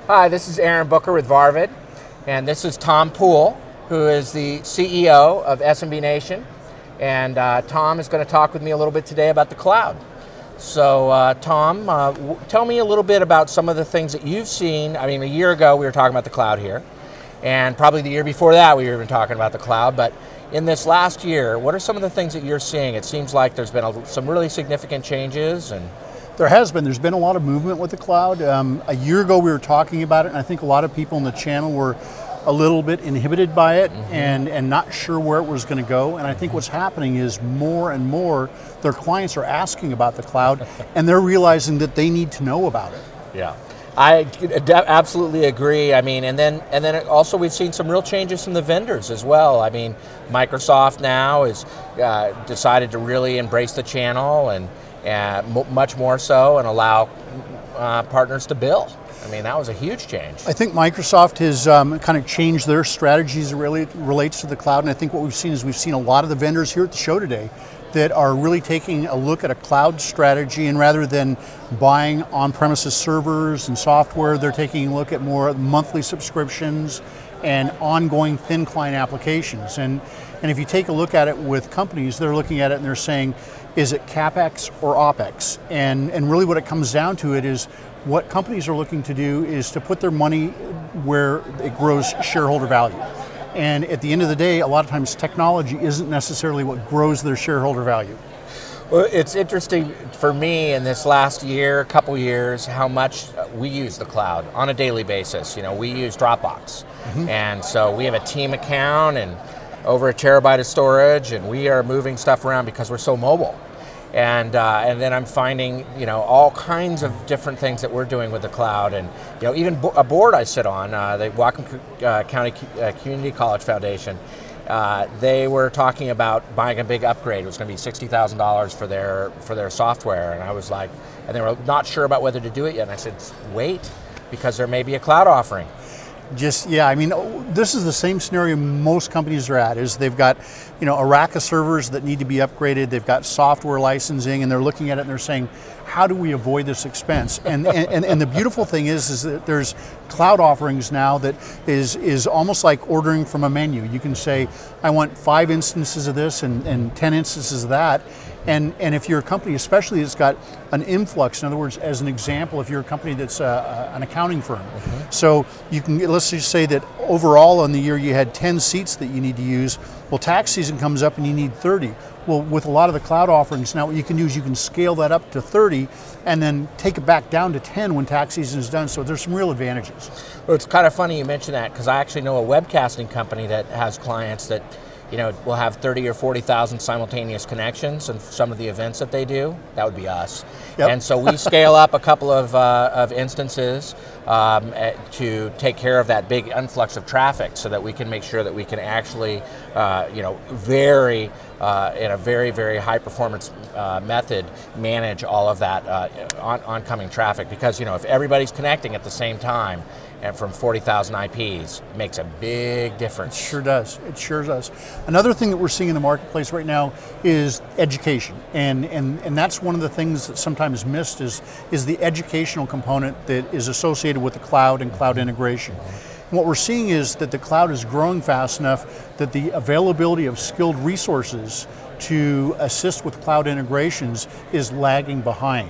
Hi, this is Aaron Booker with Varvid, and this is Tom Poole, who is the CEO of SMB Nation. And Tom is going to talk with me a little bit today about the cloud. So Tom, tell me a little bit about some of the things that you've seen. I mean, a year ago we were talking about the cloud here, and probably the year before that we were even talking about the cloud. But in this last year, what are some of the things that you're seeing? It seems like there's been some really significant changes. And There's been a lot of movement with the cloud. A year ago we were talking about it, and I think a lot of people in the channel were a little bit inhibited by it and not sure where it was going to go. And I think what's happening is more and more their clients are asking about the cloud and they're realizing that they need to know about it. Yeah, I absolutely agree. I mean, and then also we've seen some real changes from the vendors as well. I mean, Microsoft now has decided to really embrace the channel and much more so, and allow partners to bill. I mean, that was a huge change. I think Microsoft has kind of changed their strategies as it relates to the cloud, and I think what we've seen is we've seen a lot of the vendors here at the show today that are really taking a look at a cloud strategy, and rather than buying on-premises servers and software, they're taking a look at more monthly subscriptions and ongoing thin client applications. And if you take a look at it with companies, they're looking at it and they're saying, is it CapEx or OpEx? And really what it comes down to it is what companies are looking to do is to put their money where it grows shareholder value. And at the end of the day, a lot of times technology isn't necessarily what grows their shareholder value. Well, it's interesting for me in this last year, couple years, how much we use the cloud on a daily basis. You know, we use Dropbox. And so we have a team account and over a terabyte of storage, and we are moving stuff around because we're so mobile. And then I'm finding, you know, all kinds of different things that we're doing with the cloud, and you know, even a board I sit on, the Whatcom County Community College Foundation. They were talking about buying a big upgrade. It was going to be $60,000 for their software, and I was like, and they were not sure about whether to do it yet. And I said, wait, because there may be a cloud offering. Yeah, I mean, this is the same scenario most companies are at, is they've got, you know, a rack of servers that need to be upgraded, they've got software licensing, and they're looking at it and they're saying, how do we avoid this expense? And the beautiful thing is that there's cloud offerings now that is almost like ordering from a menu. You can say, I want 5 instances of this and 10 instances of that. And if you're a company, especially that's got an influx, in other words, as an example, if you're a company that's an accounting firm, so you can, let's just say that overall in the year you had 10 seats that you need to use. Well, tax season comes up and you need 30. Well, with a lot of the cloud offerings now, what you can do is you can scale that up to 30 and then take it back down to 10 when tax season is done. So there's some real advantages. Well, it's kind of funny you mention that, because I actually know a webcasting company that has clients that, you know, will have 30 or 40,000 simultaneous connections in some of the events that they do. That would be us. Yep. And so we scale up a couple of instances to take care of that big influx of traffic, so that we can make sure that we can actually, you know, in a very, very high performance method, manage all of that oncoming traffic. Because, you know, if everybody's connecting at the same time, and from 40,000 IPs, it makes a big difference. It sure does. It sure does. Another thing that we're seeing in the marketplace right now is education, and that's one of the things that sometimes missed is the educational component that is associated with the cloud and cloud integration. And what we're seeing is that the cloud is growing fast enough that the availability of skilled resources to assist with cloud integrations is lagging behind.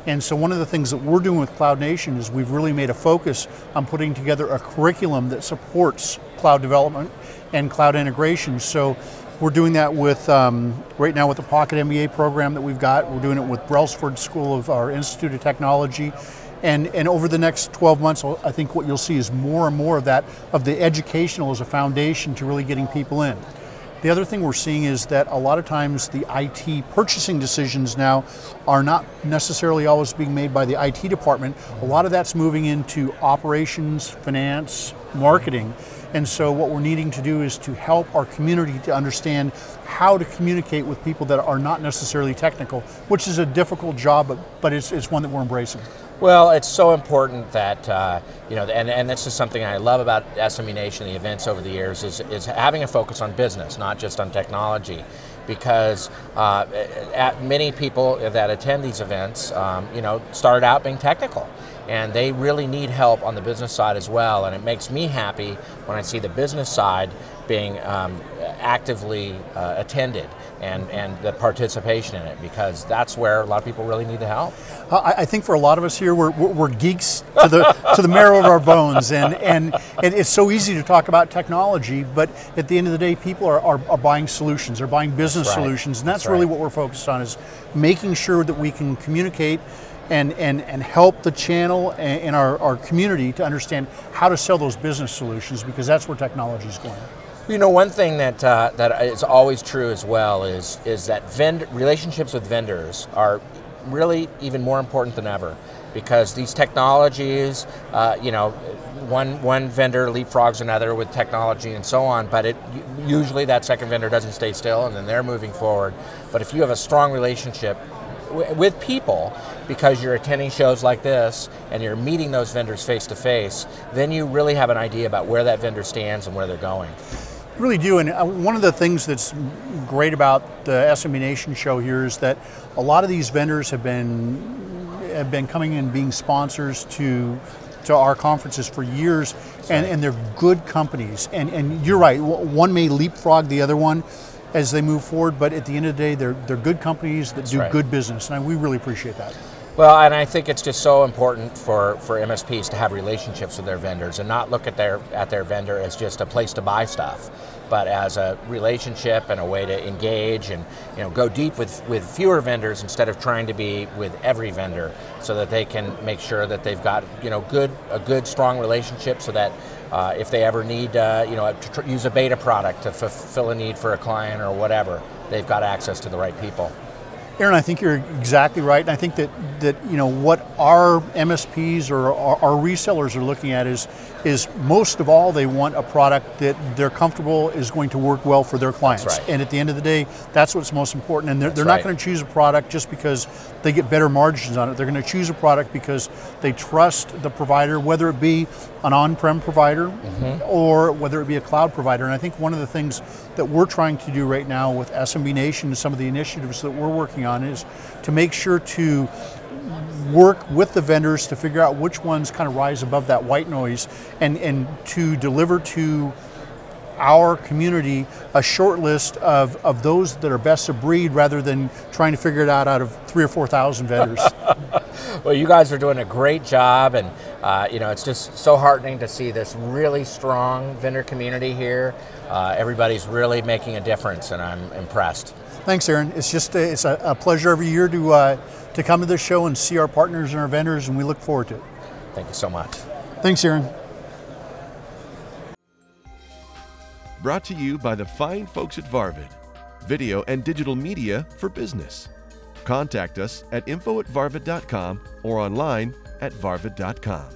And so one of the things that we're doing with Cloud Nation is we've really made a focus on putting together a curriculum that supports cloud development and cloud integration. So we're doing that with, right now with the Pocket MBA program that we've got. We're doing it with Brailsford School of our Institute of Technology. And over the next 12 months, I think what you'll see is more and more of that, of the educational as a foundation to really getting people in. The other thing we're seeing is that a lot of times the IT purchasing decisions now are not necessarily always being made by the IT department. A lot of that's moving into operations, finance, marketing. And so what we're needing to do is to help our community to understand how to communicate with people that are not necessarily technical, which is a difficult job, but it's one that we're embracing. Well, it's so important that, you know, and this is something I love about SMB Nation, the events over the years, is having a focus on business, not just on technology. Because many people that attend these events, you know, started out being technical. and they really need help on the business side as well. And it makes me happy when I see the business side being actively attended and the participation in it, because that's where a lot of people really need the help. I think for a lot of us here, we're geeks to the marrow of our bones, and it's so easy to talk about technology, but at the end of the day, people are buying solutions, they're buying business solutions, and that's really what we're focused on, is making sure that we can communicate and help the channel and our community to understand how to sell those business solutions, because that's where technology is going. You know, one thing that is always true as well is that relationships with vendors are really even more important than ever, because these technologies, you know, one vendor leapfrogs another with technology and so on, but usually that second vendor doesn't stay still, and then they're moving forward. But if you have a strong relationship with people, because you're attending shows like this and you're meeting those vendors face to face, then you really have an idea about where that vendor stands and where they're going. Really do, and one of the things that's great about the SMB Nation show here is that a lot of these vendors have been coming in being sponsors to our conferences for years, and they're good companies. And you're right, one may leapfrog the other one as they move forward, but at the end of the day, they're good companies that do good business, and we really appreciate that. Well, and I think it's just so important for MSPs to have relationships with their vendors and not look at their vendor as just a place to buy stuff, but as a relationship and a way to engage and, you know, go deep with fewer vendors instead of trying to be with every vendor, so that they can make sure that they've got, you know, a good strong relationship, so that if they ever need you know, to use a beta product to fulfill a need for a client or whatever, they've got access to the right people. Aaron, I think you're exactly right, and I think that you know what our MSPs or our resellers are looking at is most of all, they want a product that they're comfortable is going to work well for their clients. That's right. And at the end of the day, that's what's most important. And they're not going to choose a product just because they get better margins on it. They're going to choose a product because they trust the provider, whether it be an on-prem provider or whether it be a cloud provider. And I think one of the things that we're trying to do right now with SMB Nation and some of the initiatives that we're working on is to make sure to work with the vendors to figure out which ones kind of rise above that white noise, and to deliver to our community a short list of those that are best of breed, rather than trying to figure it out of 3,000 or 4,000 vendors. Well, you guys are doing a great job, and you know, it's just so heartening to see this really strong vendor community here. Everybody's really making a difference, and I'm impressed. Thanks, Aaron. It's just it's a pleasure every year to come to this show and see our partners and our vendors, and we look forward to it. Thank you so much. Thanks, Aaron. Brought to you by the fine folks at Varvid, video and digital media for business. Contact us at info@varvid.com or online at varvid.com.